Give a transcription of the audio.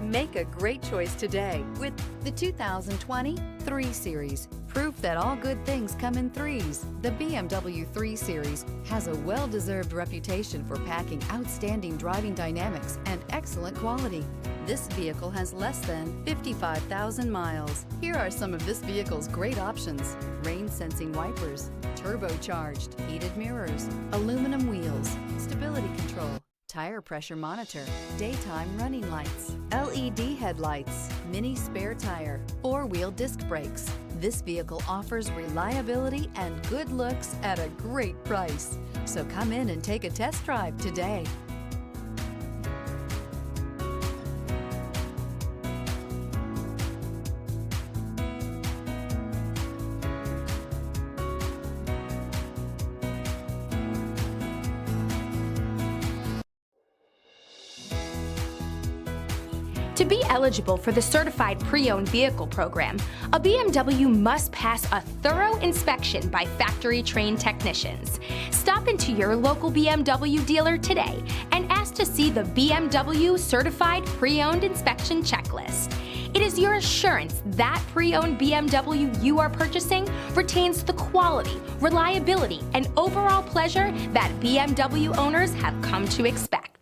Make a great choice today with the 2020 3 Series. Proof that all good things come in threes. The BMW 3 Series has a well-deserved reputation for packing outstanding driving dynamics and excellent quality. This vehicle has less than 55,000 miles. Here are some of this vehicle's great options: rain-sensing wipers, turbocharged, heated mirrors, aluminum wheels, stability control, tire pressure monitor, daytime running lights, LED headlights, mini spare tire, 4-wheel disc brakes. This vehicle offers reliability and good looks at a great price. So come in and take a test drive today. To be eligible for the Certified Pre-Owned Vehicle Program, a BMW must pass a thorough inspection by factory-trained technicians. Stop into your local BMW dealer today and ask to see the BMW Certified Pre-Owned Inspection Checklist. It is your assurance that pre-owned BMW you are purchasing retains the quality, reliability, and overall pleasure that BMW owners have come to expect.